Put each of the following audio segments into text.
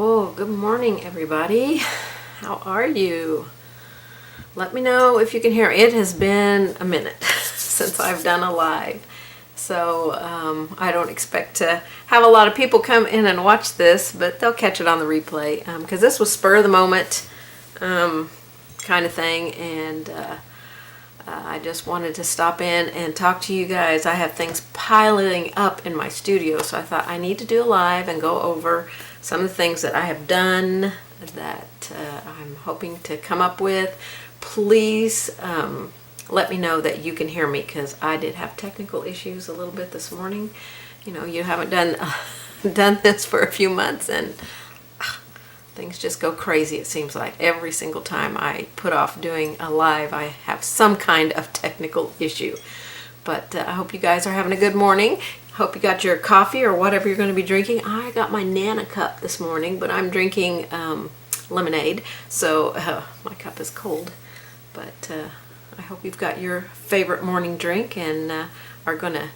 Oh, good morning, everybody. How are you? Let me know if you can hear. It has been a minute since I've done a live. So I don't expect to have a lot of people come in and watch this, but they'll catch it on the replay because this was spur of the moment kind of thing, and I just wanted to stop in and talk to you guys. I have things piling up in my studio, so I thought I need to do a live and go over some of the things that I have done that I'm hoping to come up with. Please let me know that you can hear me, because I did have technical issues a little bit this morning. You know, you haven't done this for a few months, and things just go crazy. It seems like every single time I put off doing a live, I have some kind of technical issue. But I hope you guys are having a good morning. Hope you got your coffee or whatever you're going to be drinking. I got my Nana cup this morning, but I'm drinking lemonade, so my cup is cold. But I hope you've got your favorite morning drink and are going to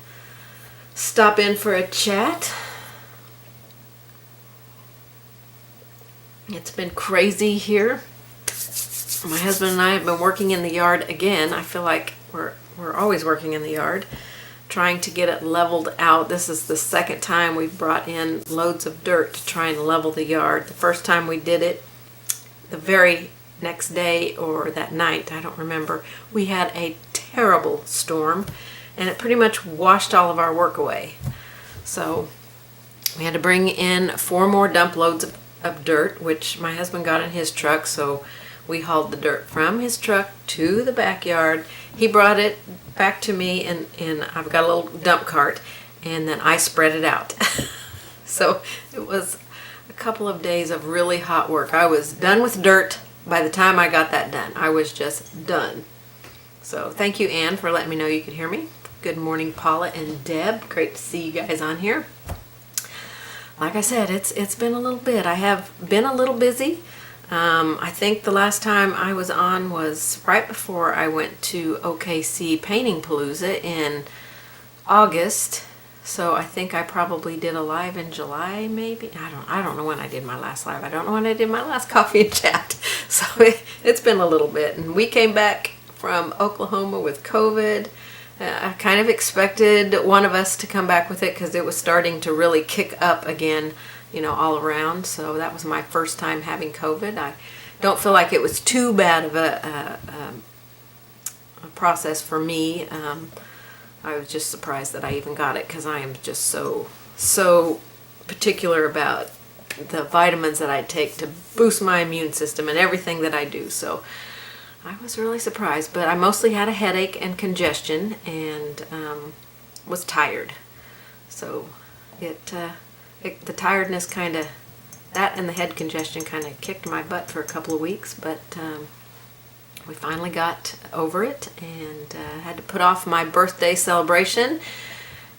stop in for a chat. It's been crazy here. My husband and I have been working in the yard again. I feel like we're always working in the yard, trying to get it leveled out. This is the second time we've brought in loads of dirt to try and level the yard. The first time we did it, the very next day or that night, I don't remember, we had a terrible storm and it pretty much washed all of our work away. So we had to bring in 4 more dump loads of dirt, which my husband got in his truck, so we hauled the dirt from his truck to the backyard. He brought it back to me, and I've got a little dump cart, and then I spread it out. So it was a couple of days of really hot work. I was done with dirt by the time I got that done. I was just done. So thank you, Ann, for letting me know you could hear me. Good morning, Paula and Deb. Great to see you guys on here. Like I said, it's been a little bit. I have been a little busy. I think the last time I was on was right before I went to OKC Painting Palooza in August. So I think I probably did a live in July, maybe. I don't know when I did my last live. I don't know when I did my last coffee and chat. So it's been a little bit. And we came back from Oklahoma with COVID. I kind of expected one of us to come back with it because it was starting to really kick up again, you know, all around. So that was my first time having COVID. I don't feel like it was too bad of a process for me. I was just surprised that I even got it, because I am just so particular about the vitamins that I take to boost my immune system and everything that I do. So I was really surprised, but I mostly had a headache and congestion and was tired. So the tiredness kind of, that and the head congestion kind of kicked my butt for a couple of weeks, but we finally got over it, and had to put off my birthday celebration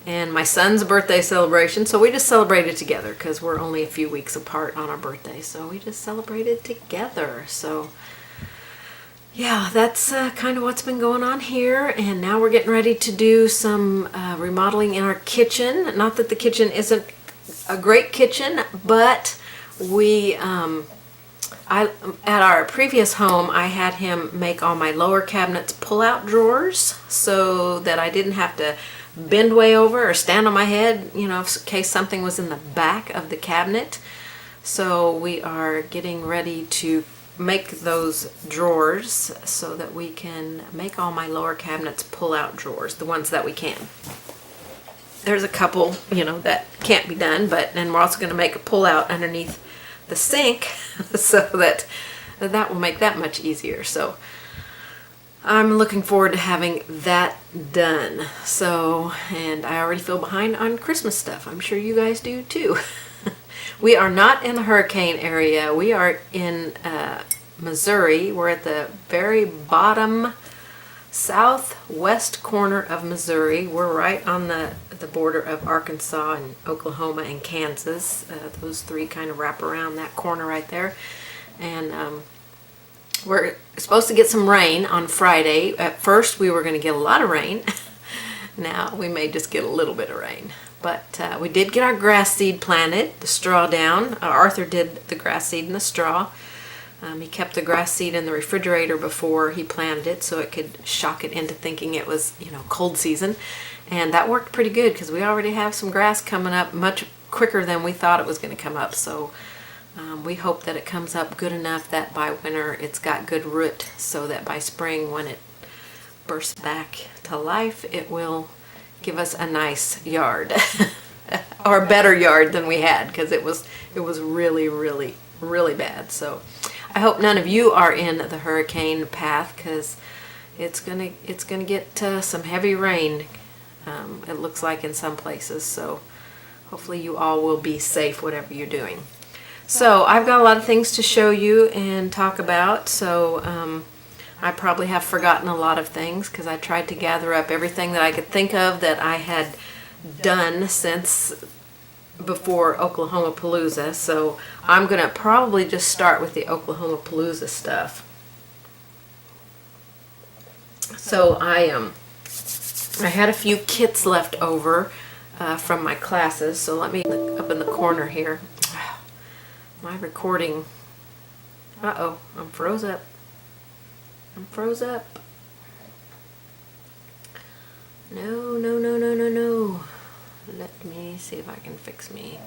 and my son's birthday celebration. So we just celebrated together because we're only a few weeks apart on our birthday. So we just celebrated together. So yeah, that's kind of what's been going on here. And now we're getting ready to do some remodeling in our kitchen. Not that the kitchen isn't a great kitchen, but at our previous home, I had him make all my lower cabinets pull-out drawers so that I didn't have to bend way over or stand on my head, you know, in case something was in the back of the cabinet. So we are getting ready to make those drawers so that we can make all my lower cabinets pull-out drawers, the ones that we can. There's a couple, you know, that can't be done, but then we're also going to make a pull-out underneath the sink so that will make that much easier. So I'm looking forward to having that done. So, and I already feel behind on Christmas stuff. I'm sure you guys do too. We are not in the hurricane area. We are in Missouri. We're at the very bottom southwest corner of Missouri. We're right on the border of Arkansas and Oklahoma and Kansas. Those three kind of wrap around that corner right there. And we're supposed to get some rain on Friday. At first we were going to get a lot of rain. Now we may just get a little bit of rain. But we did get our grass seed planted, the straw down. Arthur did the grass seed in the straw. He kept the grass seed in the refrigerator before he planted it so it could shock it into thinking it was, cold season. And that worked pretty good because we already have some grass coming up much quicker than we thought it was going to come up. So we hope that it comes up good enough that by winter it's got good root so that by spring when it bursts back to life it will give us a nice yard or a better yard than we had because it was really, really, really bad. So I hope none of you are in the hurricane path because it's gonna get some heavy rain. It looks like in some places, so hopefully you all will be safe whatever you're doing. So I've got a lot of things to show you and talk about, so I probably have forgotten a lot of things because I tried to gather up everything that I could think of that I had done since before Oklahoma Palooza. So I'm going to probably just start with the Oklahoma Palooza stuff. So I had a few kits left over from my classes, so let me look up in the corner here. My recording. Uh-oh, I'm froze up. No. Let me see if I can fix me.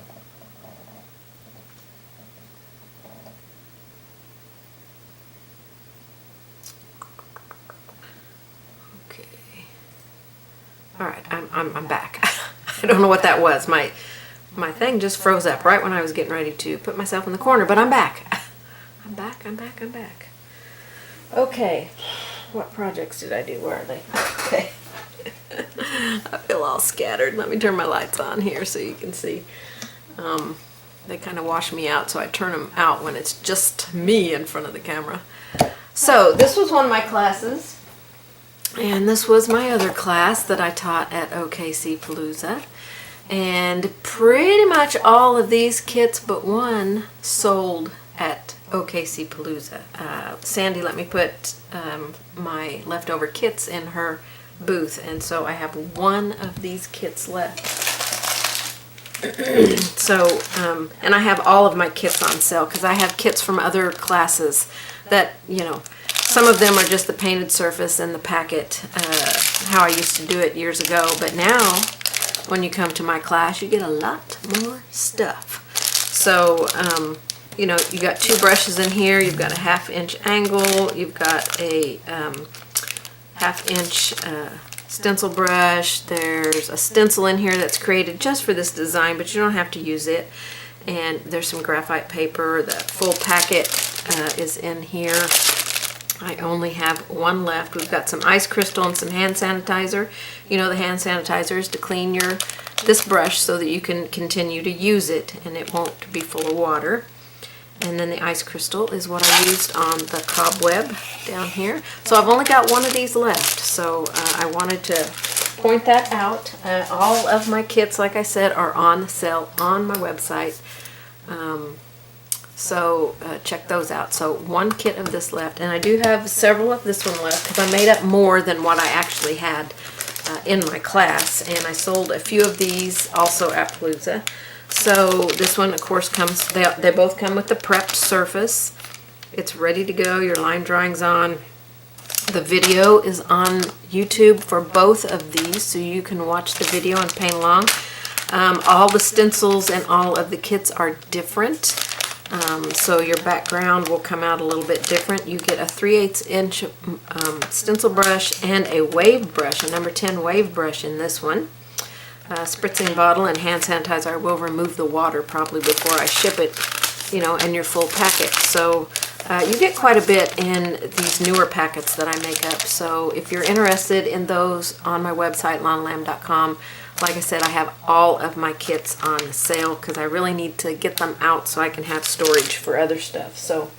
Okay. All right, I'm back. I don't know what that was. My thing just froze up right when I was getting ready to put myself in the corner, but I'm back. I'm back. Okay, what projects did I do? Where are they? Okay. I feel all scattered. Let me turn my lights on here so you can see. They kind of wash me out, so I turn them out when it's just me in front of the camera. So this was one of my classes, and this was my other class that I taught at OKC Palooza. And pretty much all of these kits but one sold at OKC Palooza. Sandy let me put my leftover kits in her booth, and so I have one of these kits left. So, and I have all of my kits on sale because I have kits from other classes that, some of them are just the painted surface and the packet, how I used to do it years ago, but now when you come to my class you get a lot more stuff. So, you got 2 brushes in here, you've got a 1/2 inch angle, you've got a 1/2 inch stencil brush, there's a stencil in here that's created just for this design, but you don't have to use it, and there's some graphite paper. The full packet is in here. I only have one left. We've got some ice crystal and some hand sanitizer. The hand sanitizer is to clean this brush so that you can continue to use it and it won't be full of water. And then the ice crystal is what I used on the cobweb down here. So I've only got one of these left, so I wanted to point that out. All of my kits, like I said, are on sale on my website. So check those out. So one kit of this left, and I do have several of this one left because I made up more than what I actually had in my class, and I sold a few of these also at Palooza. So this one, of course, comes, they both come with the prepped surface. It's ready to go. Your line drawing's on. The video is on YouTube for both of these, so you can watch the video and paint along. All the stencils and all of the kits are different, so your background will come out a little bit different. You get a 3/8 inch stencil brush and a wave brush, a number 10 wave brush in this one. Spritzing bottle and hand sanitizer. I will remove the water probably before I ship it, and your full packet. So you get quite a bit in these newer packets that I make up. So if you're interested in those, on my website, lonnalamb.com, like I said, I have all of my kits on sale because I really need to get them out so I can have storage for other stuff. So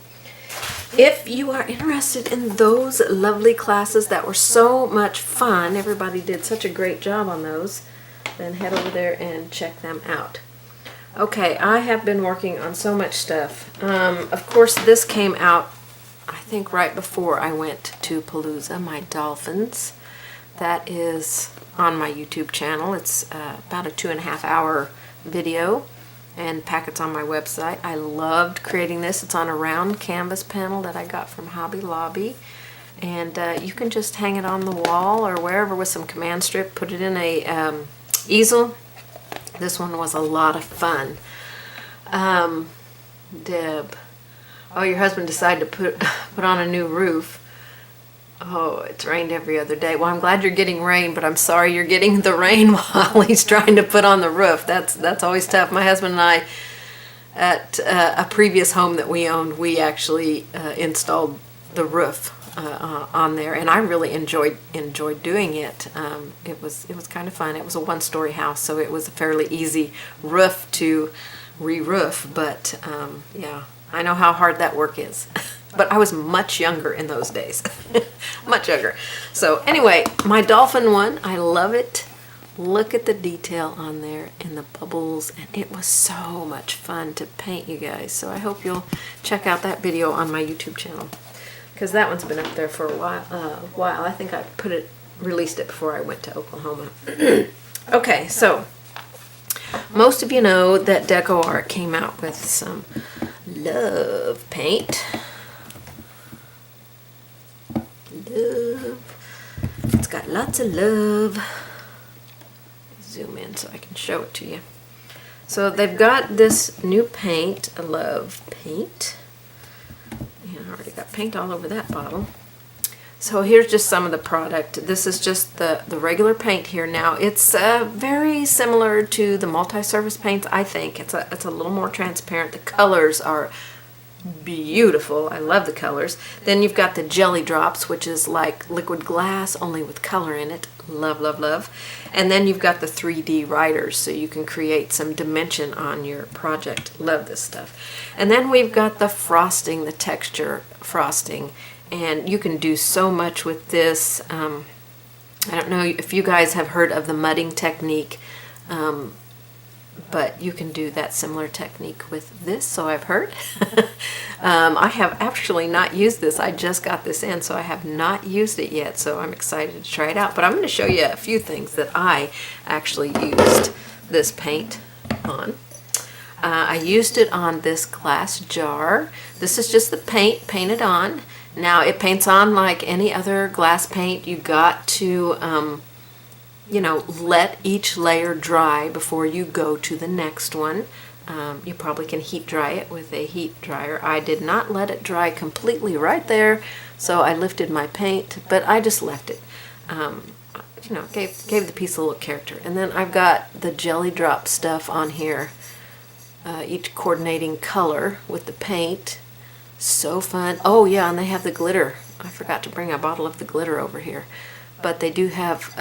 if you are interested in those lovely classes that were so much fun, everybody did such a great job on those, then head over there and check them out. Okay, I have been working on so much stuff. Of course, this came out, I think, right before I went to Palooza, my dolphins. that is on my YouTube channel. It's about a 2.5 hour video, and packets on my website. I loved creating this. It's on a round canvas panel that I got from Hobby Lobby, and you can just hang it on the wall or wherever with some command strip. Put it in a easel. This one was a lot of fun. Deb, oh, your husband decided to put on a new roof. Oh, it's rained every other day. Well, I'm glad you're getting rain, but I'm sorry you're getting the rain while he's trying to put on the roof. That's always tough. My husband and I, at a previous home that we owned, we actually installed the roof on there, and I really enjoyed doing it. It was kind of fun. It was a 1-story house, so it was a fairly easy roof to re-roof. But yeah, I know how hard that work is. But I was much younger in those days. Much younger. So anyway, my dolphin one, I love it. Look at the detail on there and the bubbles, and it was so much fun to paint, you guys. So I hope you'll check out that video on my YouTube channel, because that one's been up there for a while. I think I released it before I went to Oklahoma. Okay, so most of you know that DecoEARTH came out with some love paint. Love. It's got lots of love. Zoom in so I can show it to you. So they've got this new paint, a love paint. And I already got paint all over that bottle. So here's just some of the product. This is just the regular paint here. Now it's very similar to the multi-surface paints, I think. It's a little more transparent. The colors are beautiful. I love the colors. Then you've got the jelly drops, which is like liquid glass only with color in it. Love, love, love. And then you've got the 3D writers, so you can create some dimension on your project. Love this stuff. And then we've got the frosting, the texture frosting, and you can do so much with this. I don't know if you guys have heard of the mudding technique, but you can do that similar technique with this, so I've heard. I have actually not used this. I just got this in, so I have not used it yet, so I'm excited to try it out. But I'm going to show you a few things that I actually used this paint on. I used it on this glass jar. This is just the paint painted on. Now, it paints on like any other glass paint. You got to you know, let each layer dry before you go to the next one. You probably can heat dry it with a heat dryer. I did not let it dry completely right there, so I lifted my paint, but I just left it. You know, gave the piece a little character. And then I've got the jelly drop stuff on here, each coordinating color with the paint. So fun. Oh yeah, and they have the glitter. I forgot to bring a bottle of the glitter over here, but they do have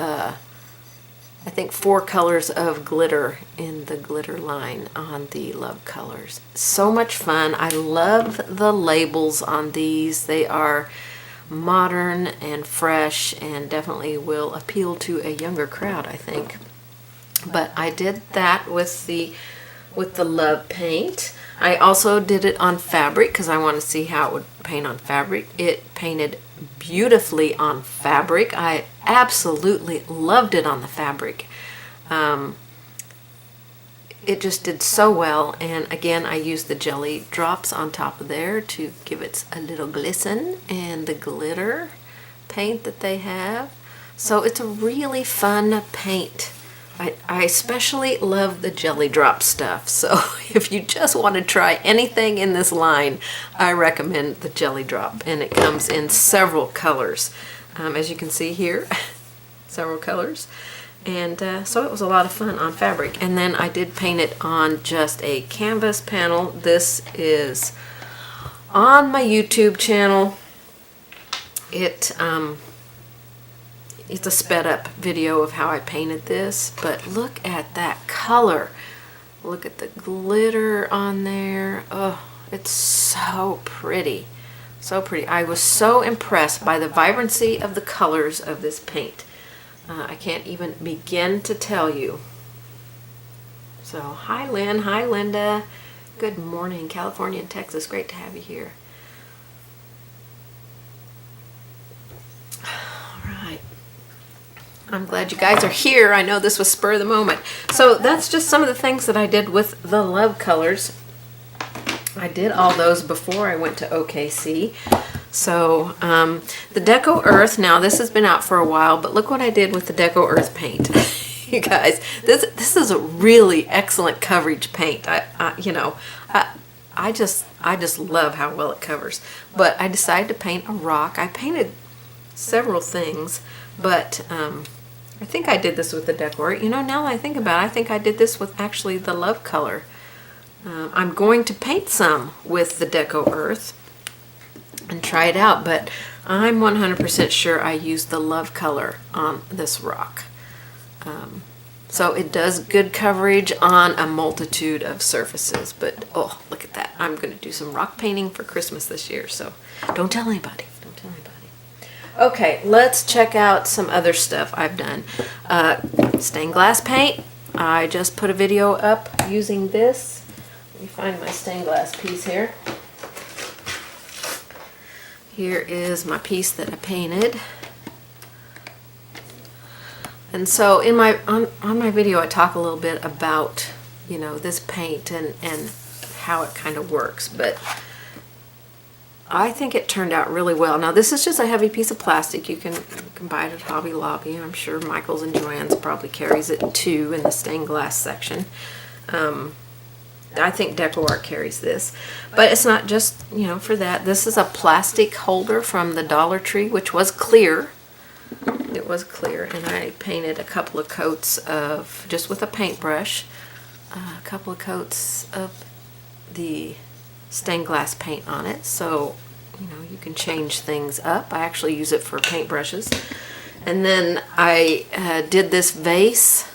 I think 4 colors of glitter in the glitter line on the love colors. So much fun. I love the labels on these. They are modern and fresh and definitely will appeal to a younger crowd, I think. But I did that with the love paint. I also did it on fabric because I want to see how it would paint on fabric. It painted beautifully on fabric. I absolutely loved it on the fabric. It just did so well, and again I used the jelly drops on top of there to give it a little glisten, and the glitter paint that they have. So it's a really fun paint. I especially love the jelly drop stuff, so if you just want to try anything in this line, I recommend the jelly drop, and it comes in several colors. As you can see here, several colors, and so it was a lot of fun on fabric. And then I did paint it on just a canvas panel. This is on my YouTube channel. It's a sped up video of how I painted this, but look at that color. Look at the glitter on there. Oh, it's so pretty. So pretty. I was so impressed by the vibrancy of the colors of this paint. I can't even begin to tell you. So, hi Lynn, hi Linda. Good morning, California and Texas. Great to have you here. I'm glad you guys are here. I know this was spur of the moment. So that's just some of the things that I did with the Love colors. I did all those before I went to OKC. So the DecoEARTH, now this has been out for a while, but look what I did with the DecoEARTH paint. You guys, this is a really excellent coverage paint. I just love how well it covers. But I decided to paint a rock. I painted several things, but I think I did this with the DecoEARTH. You know, now that I think about it, I think I did this with actually the Love color. I'm going to paint some with the DecoEARTH and try it out, but I'm 100% sure I used the Love color on this rock. So it does good coverage on a multitude of surfaces, but oh, look at that. I'm going to do some rock painting for Christmas this year, so don't tell anybody. Don't tell anybody. Okay, let's check out some other stuff I've done. Stained glass paint. I just put a video up using this. Let me find my stained glass piece here. Here is my piece that I painted. And so in my on my video I talk a little bit about, you know, this paint and how it kind of works, but I think it turned out really well. Now this is just a heavy piece of plastic. You can buy it at Hobby Lobby. I'm sure Michael's and Joann's probably carries it too in the stained glass section. I think DecoEARTH carries this, but it's not just, you know, for that. This is a plastic holder from the Dollar Tree, which was clear. It was clear, and I painted a couple of coats of, just with a paintbrush, a couple of coats of the stained glass paint on it, so you know you can change things up. I actually use it for paintbrushes. And then I did this vase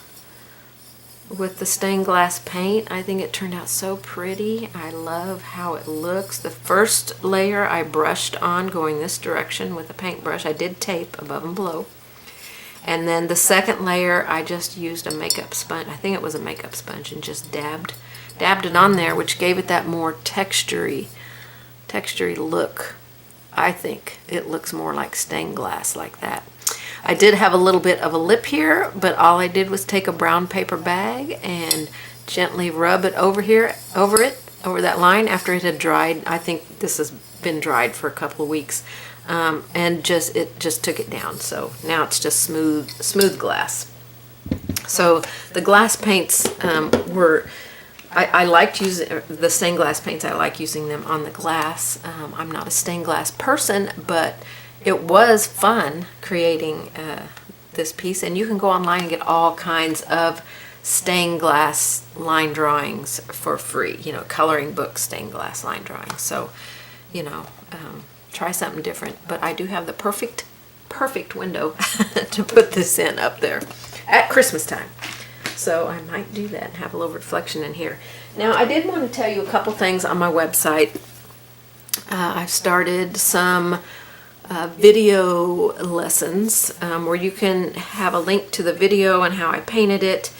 with the stained glass paint. I think it turned out so pretty. I love how it looks. The first layer I brushed on going this direction with a paintbrush. I did tape above and below. And then the second layer I just used a makeup sponge. I think it was a makeup sponge, and just dabbed it on there, which gave it that more textury look. I think it looks more like stained glass like that. I did have a little bit of a lip here, but all I did was take a brown paper bag and gently rub it over that line after it had dried. I think this has been dried for a couple of weeks, and it just took it down. So now it's just smooth glass. So the glass paints I liked using the stained glass paints. I like using them on the glass. I'm not a stained glass person, but it was fun creating this piece, and you can go online and get all kinds of stained glass line drawings for free. You know, coloring book stained glass line drawings. So, you know, try something different. But I do have the perfect window to put this in up there at Christmas time. So I might do that and have a little reflection in here. Now I did want to tell you a couple things on my website. I've started some video lessons where you can have a link to the video and how I painted it,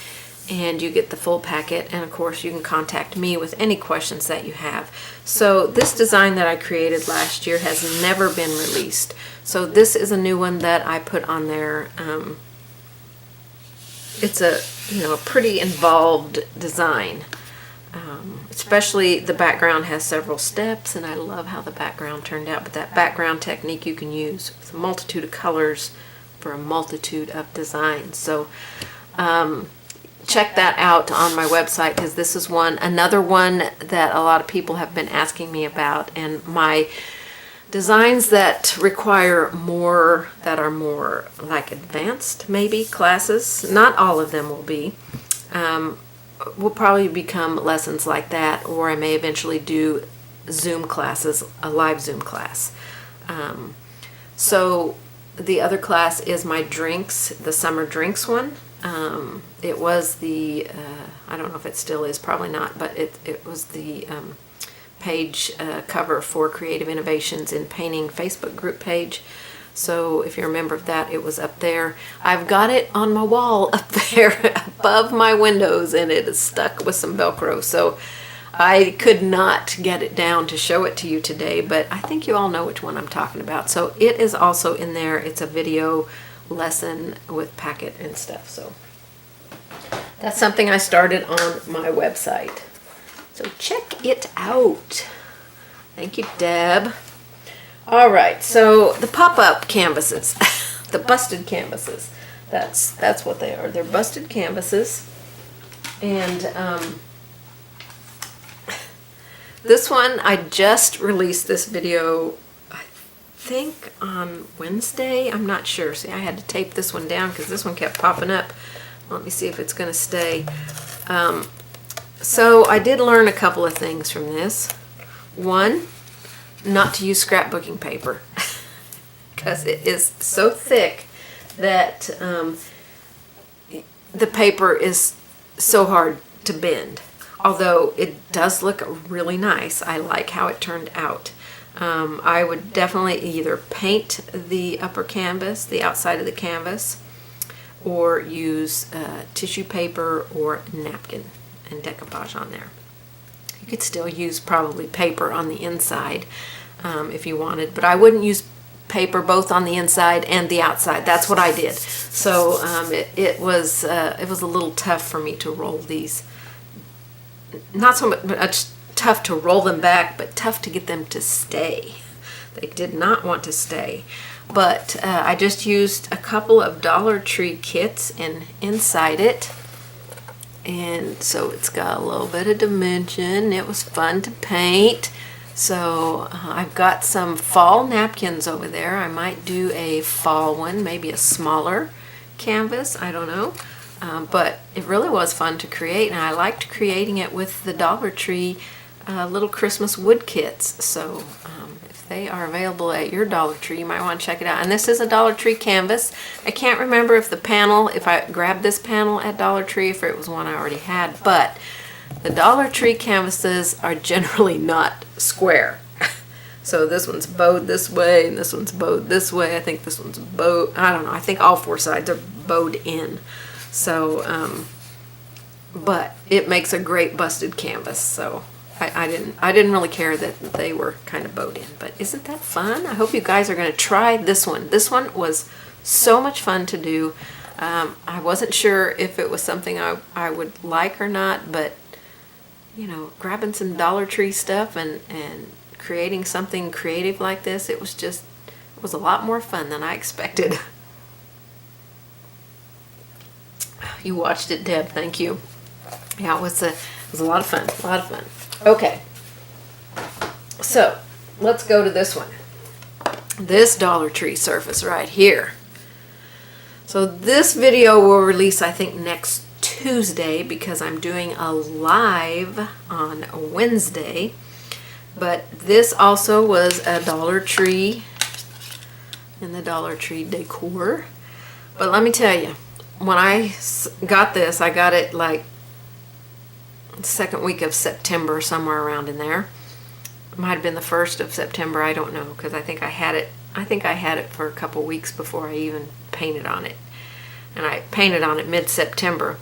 and you get the full packet, and of course you can contact me with any questions that you have. So this design that I created last year has never been released, so this is a new one that I put on there. It's a pretty involved design. Especially the background has several steps, and I love how the background turned out. But that background technique you can use with a multitude of colors for a multitude of designs. So check that out on my website, because this is another one that a lot of people have been asking me about, and my designs that require more, that are more like advanced maybe classes. Not all of them will be. Will probably become lessons like that, or I may eventually do Zoom classes, a live Zoom class. So the other class is my drinks, the summer drinks one. It was the, I don't know if it still is, probably not, but it was the page cover for Creative Innovations in Painting Facebook group page. So if you're a member of that, it was up there. I've got it on my wall up there above my windows, and it is stuck with some Velcro. So I could not get it down to show it to you today, but I think you all know which one I'm talking about. So it is also in there. It's a video lesson with packet and stuff. So that's something I started on my website. So check it out. Thank you, Deb. All right, so the pop-up canvases, the busted canvases. That's what they are. They're busted canvases. And this one, I just released this video, I think on Wednesday. I'm not sure. See, I had to tape this one down because this one kept popping up. Let me see if it's going to stay. So I did learn a couple of things from this. One, not to use scrapbooking paper because it is so thick that the paper is so hard to bend. Although it does look really nice. I like how it turned out. I would definitely either paint the upper canvas, the outside of the canvas, or use tissue paper or napkin and decoupage on there. You could still use probably paper on the inside if you wanted, but I wouldn't use paper both on the inside and the outside. That's what I did. So it was a little tough for me to roll these. Not so much tough to roll them back, but tough to get them to stay. They did not want to stay. But I just used a couple of Dollar Tree kits and inside it. And so it's got a little bit of dimension. It was fun to paint. So I've got some fall napkins over there. I might do a fall one, maybe a smaller canvas. I don't know. But it really was fun to create, and I liked creating it with the Dollar Tree little Christmas wood kits. So if they are available at your Dollar Tree, you might want to check it out. And this is a Dollar Tree canvas. I can't remember if the panel, if I grabbed this panel at Dollar Tree, if it was one I already had, but the Dollar Tree canvases are generally not square. So this one's bowed this way, and this one's bowed this way. I think this one's bowed, I don't know, I think all four sides are bowed in. So, but it makes a great busted canvas. So I didn't really care that they were kind of bowed in. But isn't that fun? I hope you guys are going to try this one. This one was so much fun to do. I wasn't sure if it was something I would like or not, but you know, grabbing some Dollar Tree stuff and creating something creative like this, it was a lot more fun than I expected. You watched it, Deb. Thank you. Yeah, it was a lot of fun. A lot of fun. Okay. So, let's go to this one. This Dollar Tree surface right here. So, this video will release, I think, next Tuesday because I'm doing a live on Wednesday. But this also was a Dollar Tree in the Dollar Tree decor. But let me tell you, when I got this, I got it like the second week of September, somewhere around in there. It might have been the 1st of September, I don't know, because I think I had it for a couple weeks before I even painted on it. And I painted on it mid-September.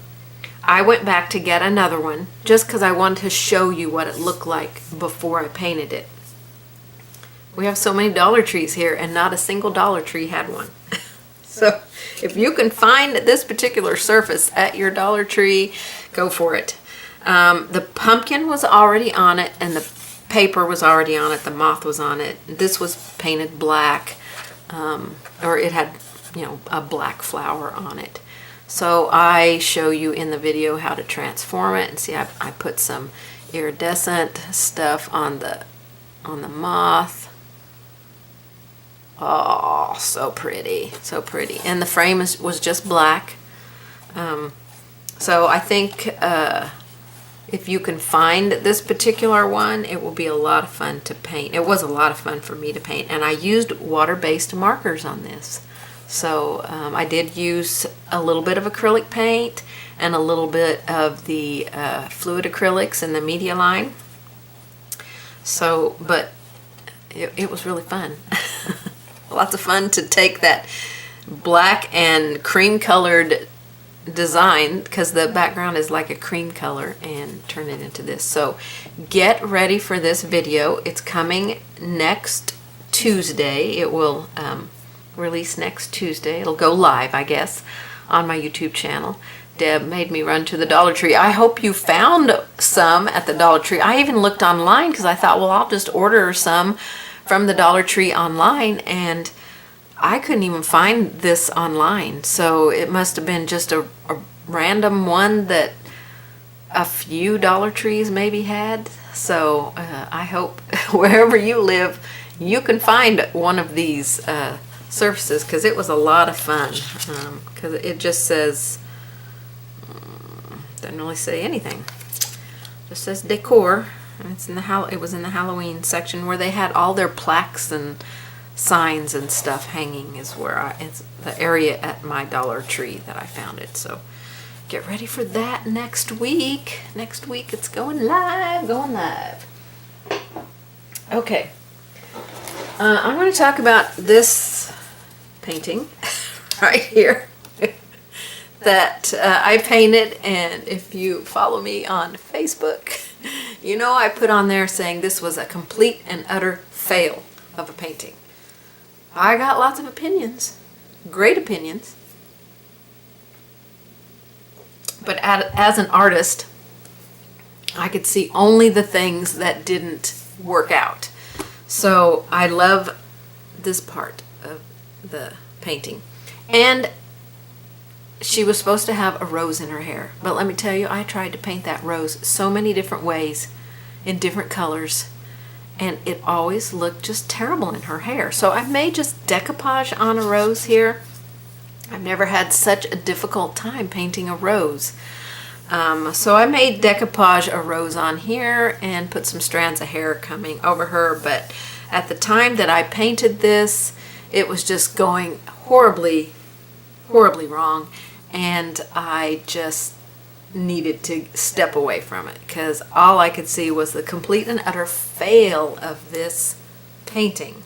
I went back to get another one just because I wanted to show you what it looked like before I painted it. We have so many Dollar Trees here and not a single Dollar Tree had one. So if you can find this particular surface at your Dollar Tree, go for it. The pumpkin was already on it and the paper was already on it. The moth was on it. This was painted black, or it had, you know, a black flower on it. So I show you in the video how to transform it. And see, I put some iridescent stuff on the moth. Oh, so pretty, so pretty. And the frame was just black. So I think if you can find this particular one, it will be a lot of fun to paint. It was a lot of fun for me to paint. And I used water-based markers on this. So I did use a little bit of acrylic paint and a little bit of the fluid acrylics in the media line. So, but it was really fun. Lots of fun to take that black and cream colored design, because the background is like a cream color, and turn it into this. So get ready for this video. It's coming next Tuesday. It will release next Tuesday. It'll go live, I guess, on my YouTube channel. Deb made me run to the Dollar Tree. I hope you found some at the Dollar Tree. I even looked online because I thought, well, I'll just order some from the Dollar Tree online, and I couldn't even find this online. So it must have been just a random one that a few Dollar Trees maybe had. So I hope wherever you live, you can find one of these surfaces, because it was a lot of fun. Because it just says, doesn't really say anything. Just says decor, and it's in the it was in the Halloween section where they had all their plaques and signs and stuff hanging. Is where it's the area at my Dollar Tree that I found it. So get ready for that next week. Next week it's going live. Okay. I'm going to talk about this painting right here that I painted, and if you follow me on Facebook, you know I put on there saying this was a complete and utter fail of a painting. I got lots of opinions, great opinions, but as an artist, I could see only the things that didn't work out. So I love this part of the painting. And she was supposed to have a rose in her hair. But let me tell you, I tried to paint that rose so many different ways in different colors, and it always looked just terrible in her hair. So I made just decoupage on a rose here. I've never had such a difficult time painting a rose. So I made decoupage a rose on here and put some strands of hair coming over her. But at the time that I painted this, it was just going horribly, horribly wrong. And I just needed to step away from it, because all I could see was the complete and utter fail of this painting.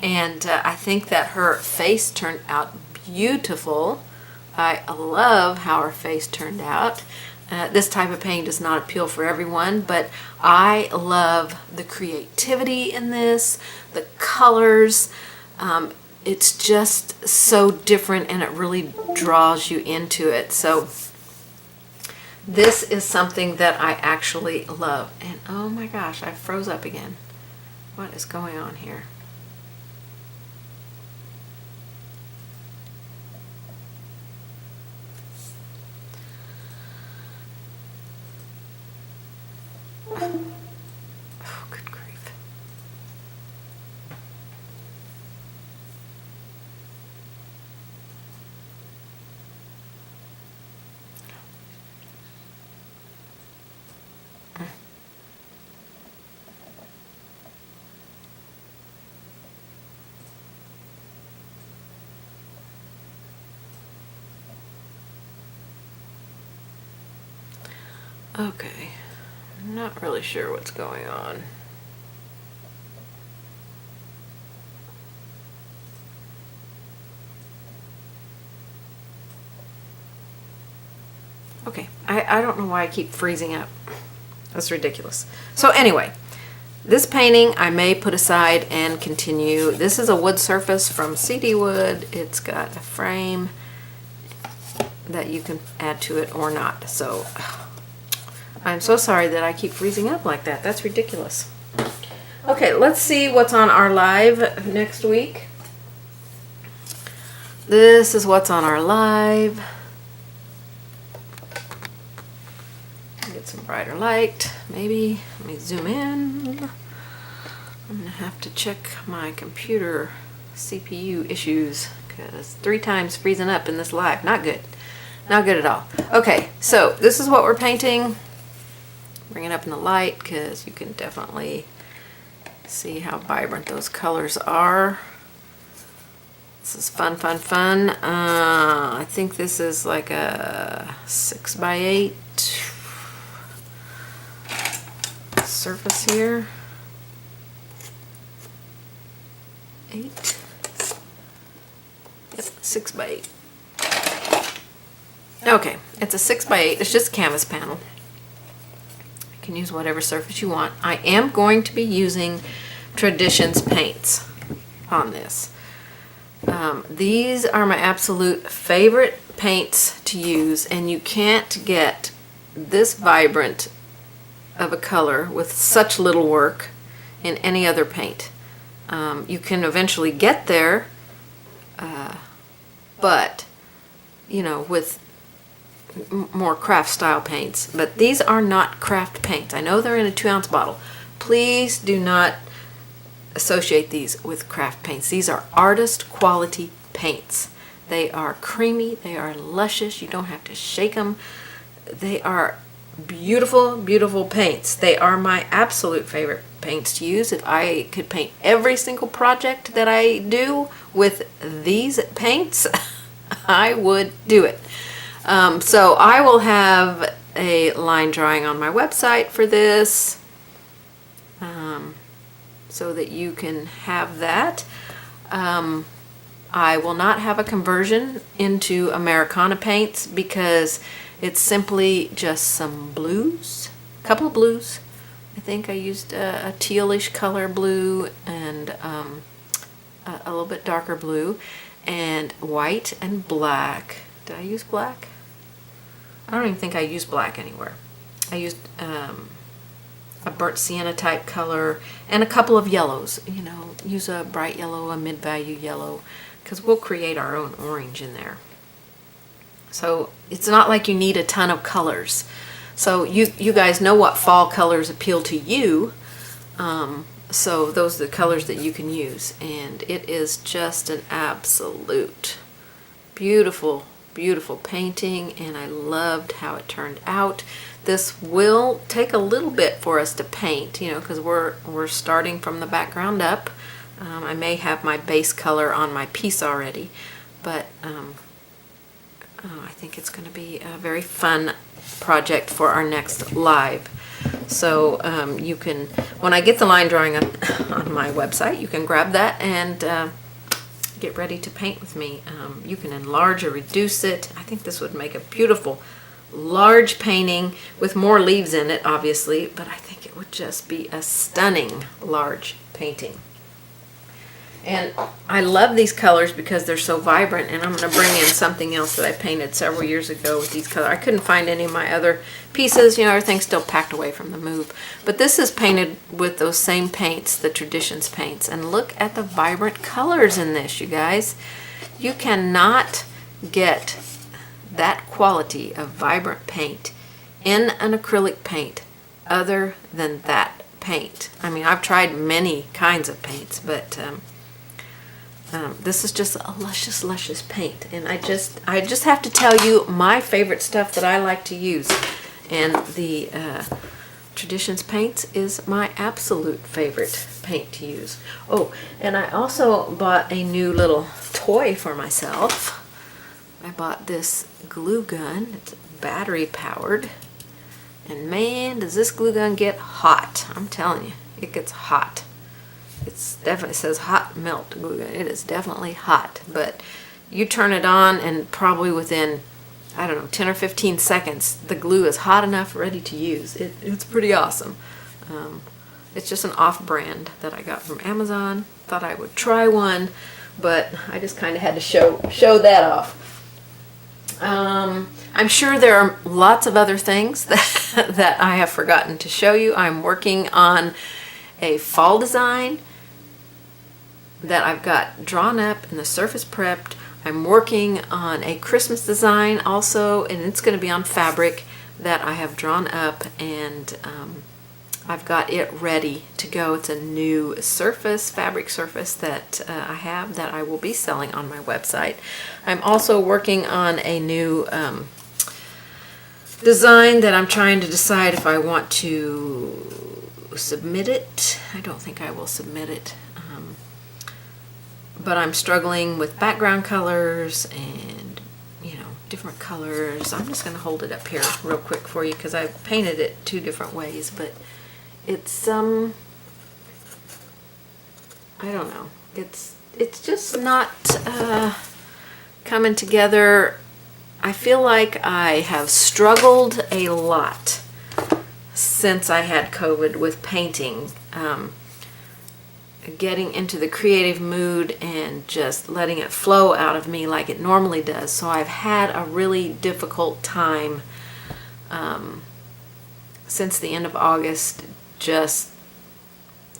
And I think that her face turned out beautiful. I love how her face turned out. This type of painting does not appeal for everyone, but I love the creativity in this, the colors. It's just so different, and it really draws you into it. So this is something that I actually love. And oh my gosh, I froze up again. What is going on here? Oh, good grief. Okay, I'm not really sure what's going on. Okay, I don't know why I keep freezing up. That's ridiculous. So anyway, this painting I may put aside and continue. This is a wood surface from CD Wood. It's got a frame that you can add to it or not. So I'm so sorry that I keep freezing up like that. That's ridiculous. Okay, let's see what's on our live next week. This is what's on our live. Get some brighter light, maybe. Let me zoom in. I'm gonna have to check my computer CPU issues, because 3 times freezing up in this live. Not good. Not good at all. Okay, so this is what we're painting. Bring it up in the light because you can definitely see how vibrant those colors are. This is fun, fun, fun. I think this is like a 6x8 surface here. 8. Yep, 6x8. Okay, it's a 6x8. It's just a canvas panel. You can use whatever surface you want. I am going to be using Traditions paints on this. These are my absolute favorite paints to use, and you can't get this vibrant of a color with such little work in any other paint. You can eventually get there, but you know, with more craft style paints. But these are not craft paints. I know they're in a 2-ounce bottle. Please do not associate these with craft paints. These are artist quality paints. They are creamy, they are luscious, you don't have to shake them. They are beautiful, beautiful paints. They are my absolute favorite paints to use. If I could paint every single project that I do with these paints, I would do it. So I will have a line drawing on my website for this, so that you can have that. I will not have a conversion into Americana paints because it's simply just some blues, a couple of blues. I think I used a tealish color blue and a little bit darker blue, and white and black. Did I use black? I don't even think I used black anywhere. I used a burnt sienna type color and a couple of yellows. You know, use a bright yellow, a mid-value yellow, because we'll create our own orange in there. So it's not like you need a ton of colors. So you guys know what fall colors appeal to you. So those are the colors that you can use. And it is just an absolute beautiful, beautiful painting, and I loved how it turned out. This will take a little bit for us to paint, you know, because we're starting from the background up. I may have my base color on my piece already, but I think it's going to be a very fun project for our next live. So you can, when I get the line drawing on my website, you can grab that and get ready to paint with me. You can enlarge or reduce it. I think this would make a beautiful large painting with more leaves in it, obviously, but I think it would just be a stunning large painting. And I love these colors because they're so vibrant, and I'm going to bring in something else that I painted several years ago with these colors. I couldn't find any of my other pieces, you know, everything's still packed away from the move. But this is painted with those same paints, the Traditions paints, and look at the vibrant colors in this, you guys. You cannot get that quality of vibrant paint in an acrylic paint other than that paint. I mean, I've tried many kinds of paints, but this is just a luscious, luscious paint. And I just have to tell you my favorite stuff that I like to use. And the Traditions paints is my absolute favorite paint to use. Oh, and I also bought a new little toy for myself. I bought this glue gun. It's battery powered. And man, does this glue gun get hot. I'm telling you, it gets hot. It's definitely, it says hot melt glue gun. It is definitely hot. But you turn it on and probably within, I don't know, 10 or 15 seconds, the glue is hot enough, ready to use. It's pretty awesome. It's just an off-brand that I got from Amazon. Thought I would try one, but I just kind of had to show that off. I'm sure there are lots of other things that I have forgotten to show you. I'm working on a fall design that I've got drawn up and the surface prepped. I'm working on a Christmas design also, and it's going to be on fabric that I have drawn up, and I've got it ready to go. It's a new surface, fabric surface that I have that I will be selling on my website. I'm also working on a new design that I'm trying to decide if I want to submit it. I don't think I will submit it. But I'm struggling with background colors and, you know, different colors. I'm just going to hold it up here real quick for you because I painted it 2 different ways, but it's I don't know, it's just not coming together. I feel like I have struggled a lot since I had COVID with painting, getting into the creative mood and just letting it flow out of me like it normally does. So I've had a really difficult time since the end of August. Just,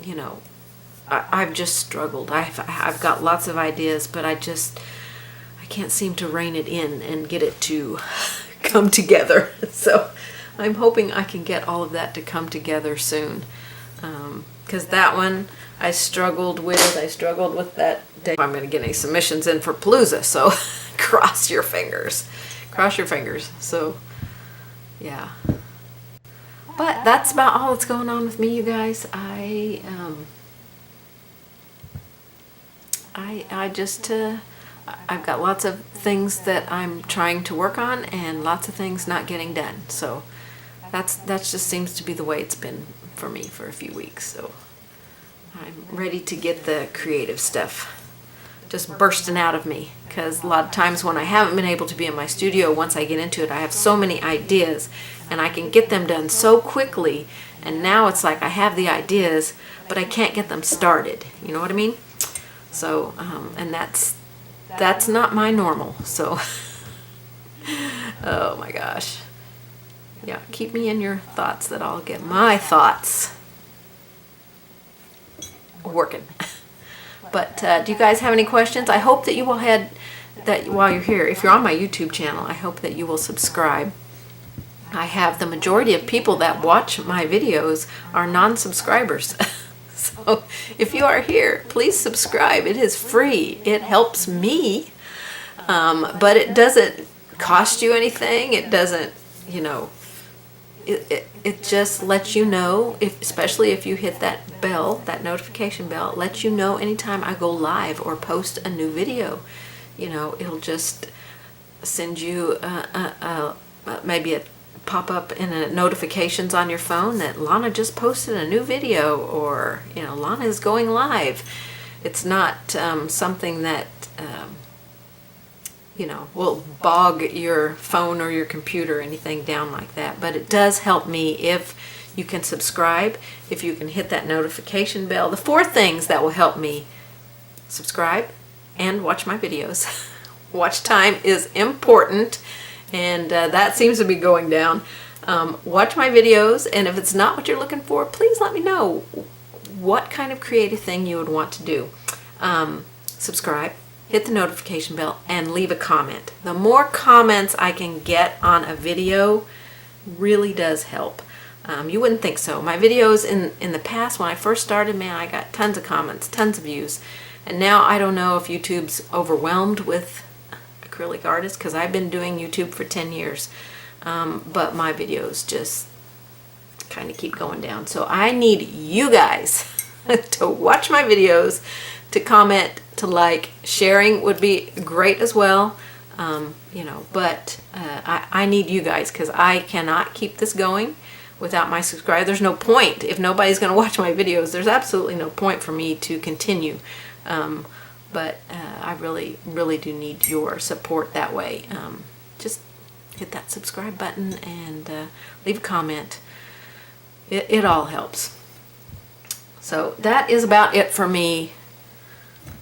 you know, I've just struggled. I've got lots of ideas, but I can't seem to rein it in and get it to come together. So I'm hoping I can get all of that to come together soon. Because that one I struggled with. I struggled with that day. I'm going to get any submissions in for Palooza, so cross your fingers. Cross your fingers. So, yeah. But that's about all that's going on with me, you guys. I just, I've got lots of things that I'm trying to work on and lots of things not getting done. So that just seems to be the way it's been for me for a few weeks. So I'm ready to get the creative stuff just bursting out of me, because a lot of times when I haven't been able to be in my studio, once I get into it, I have so many ideas and I can get them done so quickly, and now it's like I have the ideas but I can't get them started, you know what I mean? So and that's not my normal. So oh my gosh, yeah, keep me in your thoughts that I'll get my thoughts working. But do you guys have any questions? I hope that you will head that while you're here, if you're on my YouTube channel, I hope that you will subscribe. I have the majority of people that watch my videos are non-subscribers. So if you are here, please subscribe. It is free. It helps me, but it doesn't cost you anything. It doesn't, you know, it just lets you know, especially if you hit that bell, that notification bell, it lets you know anytime I go live or post a new video. You know, it'll just send you maybe a pop-up in a notifications on your phone that Lonna just posted a new video, or, you know, Lonna is going live. It's not something that you know, will bog your phone or your computer or anything down like that. But it does help me if you can subscribe, if you can hit that notification bell. The 4 things that will help me: subscribe and watch my videos. Watch time is important, and that seems to be going down. Watch my videos, and if it's not what you're looking for, please let me know what kind of creative thing you would want to do. Subscribe, hit the notification bell, and leave a comment. The more comments I can get on a video really does help. You wouldn't think so. My videos in the past, when I first started, man, I got tons of comments, tons of views. And now I don't know if YouTube's overwhelmed with acrylic artists, because I've been doing YouTube for 10 years. But my videos just kind of keep going down. So I need you guys to watch my videos, to comment, to like. Sharing would be great as well. You know, but I need you guys, because I cannot keep this going without my subscribers. There's no point. If nobody's going to watch my videos, there's absolutely no point for me to continue. But I really, really do need your support that way. Just hit that subscribe button and leave a comment. It all helps. So that is about it for me.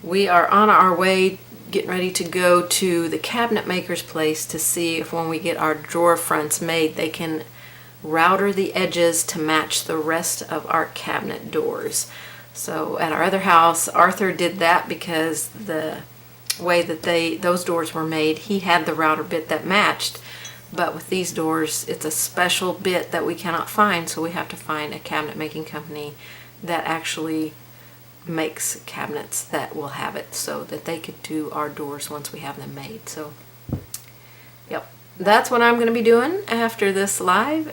We are on our way, getting ready to go to the cabinet maker's place to see if when we get our drawer fronts made, they can router the edges to match the rest of our cabinet doors. So at our other house, Arthur did that because the way that those doors were made, he had the router bit that matched. But with these doors, it's a special bit that we cannot find, so we have to find a cabinet making company that actually makes cabinets that will have it, so that they could do our doors once we have them made. So, yep, that's what I'm going to be doing after this live.